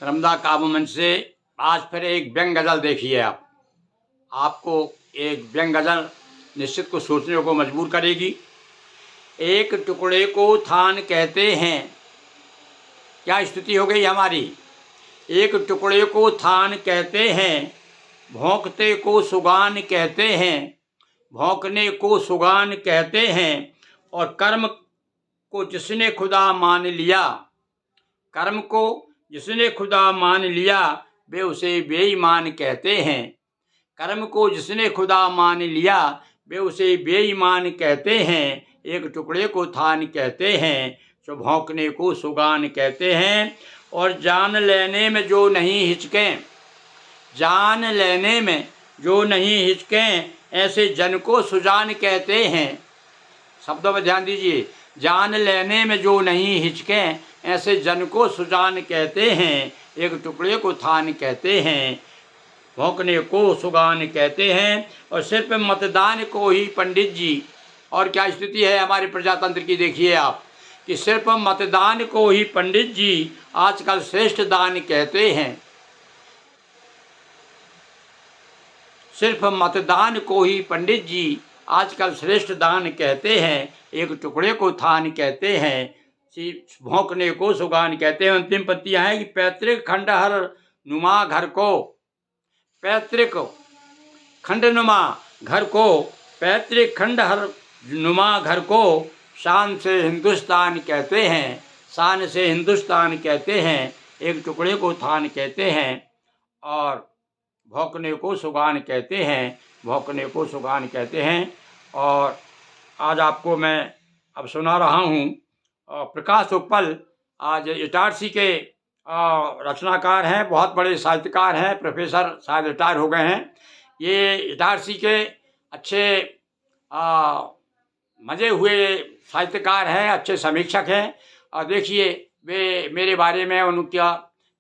रमदा काबू मंच से आज फिर एक व्यंग गज़ल देखिए आप। आपको एक व्यंग गज़ल निश्चित को सोचने को मजबूर करेगी। एक टुकड़े को थान कहते हैं, क्या स्थिति हो गई हमारी। एक टुकड़े को थान कहते हैं, भौंकते को सुगान कहते हैं, भौंकने को सुगान कहते हैं। और कर्म को जिसने खुदा मान लिया, कर्म को जिसने खुदा मान लिया, वे उसे बेईमान कहते हैं। कर्म को जिसने खुदा मान लिया, वे उसे बेईमान कहते हैं। एक टुकड़े को थान कहते हैं, जो भौंकने को सुगान कहते हैं। और जान लेने में जो नहीं हिचकें, जान लेने में जो नहीं हिचकें, ऐसे जन को सुजान कहते हैं। शब्दों में ध्यान दीजिए। जान लेने में जो नहीं हिचकें, ऐसे जन को सुजान कहते हैं। एक टुकड़े को थान कहते हैं, भौंकने को सुगान कहते हैं। और सिर्फ मतदान को ही पंडित जी, और क्या स्थिति है हमारे प्रजातंत्र की देखिए आप, कि सिर्फ मतदान को ही पंडित जी आजकल श्रेष्ठ दान कहते हैं। सिर्फ मतदान को ही पंडित जी आजकल श्रेष्ठ दान कहते हैं। एक टुकड़े को थान कहते हैं, भौंकने को सुगान कहते हैं। अंतिम पंक्तियां हैं कि पैतृक खंडहर नुमा घर को, पैतृक खंडनुमा घर को, पैतृक खंडहर नुमा घर को, शान से हिंदुस्तान कहते हैं, शान से हिंदुस्तान कहते हैं। एक टुकड़े को थान कहते हैं और भौंकने को सुगान कहते हैं, भौंकने को सुगान कहते हैं। और आज आपको मैं अब सुना रहा हूँ प्रकाश उत्पल, आज इटारसी के रचनाकार हैं, बहुत बड़े साहित्यकार हैं, प्रोफेसर शायद रिटायर हो गए हैं। ये इटारसी के अच्छे मजे हुए साहित्यकार हैं, अच्छे समीक्षक हैं। और देखिए वे मेरे बारे में उनका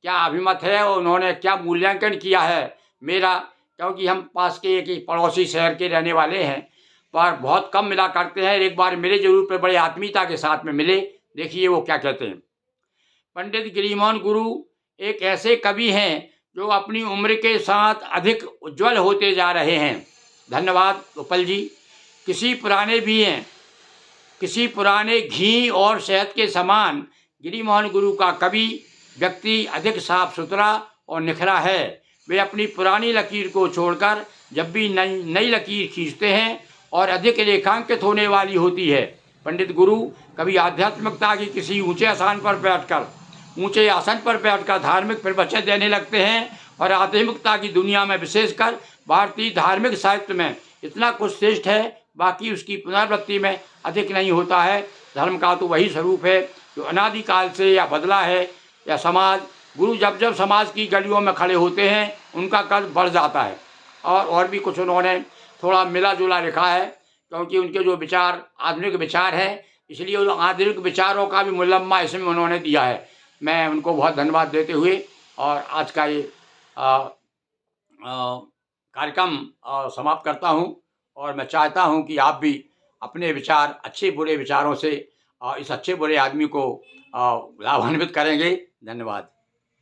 क्या अभिमत है, उन्होंने क्या मूल्यांकन किया है मेरा, क्योंकि हम पास के एक ही पड़ोसी शहर के रहने वाले हैं, पर बहुत कम मिला करते हैं। एक बार मिले जरूर, पर बड़े आत्मीयता के साथ में मिले। देखिए वो क्या कहते हैं। पंडित गिरिमोहन गुरु एक ऐसे कवि हैं जो अपनी उम्र के साथ अधिक उज्जवल होते जा रहे हैं। धन्यवाद उपल जी। किसी पुराने भी हैं, किसी पुराने घी और शहद के समान गिरिमोहन गुरु का कवि व्यक्ति अधिक साफ सुथरा और निखरा है। वे अपनी पुरानी लकीर को छोड़कर जब भी नई लकीर खींचते हैं और अधिक रेखांकित होने वाली होती है। पंडित गुरु कभी आध्यात्मिकता की किसी ऊंचे आसन पर बैठकर धार्मिक प्रवचन देने लगते हैं और आध्यात्मिकता की दुनिया में विशेषकर भारतीय धार्मिक साहित्य में इतना कुछ श्रेष्ठ है, बाकी उसकी पुनरावृत्ति में अधिक नहीं होता है। धर्म का तो वही स्वरूप है जो अनादिकाल से या बदला है या समाज। गुरु जब जब समाज की गलियों में खड़े होते हैं उनका कद बढ़ जाता है। और भी कुछ उन्होंने थोड़ा मिला जुला लिखा है, क्योंकि उनके जो विचार आधुनिक विचार हैं, इसलिए उन आधुनिक विचारों का भी मुलम्मा इसमें उन्होंने दिया है। मैं उनको बहुत धन्यवाद देते हुए और आज का ये कार्यक्रम समाप्त करता हूँ। और मैं चाहता हूँ कि आप भी अपने विचार, अच्छे बुरे विचारों से इस अच्छे बुरे आदमी को लाभान्वित करेंगे। धन्यवाद।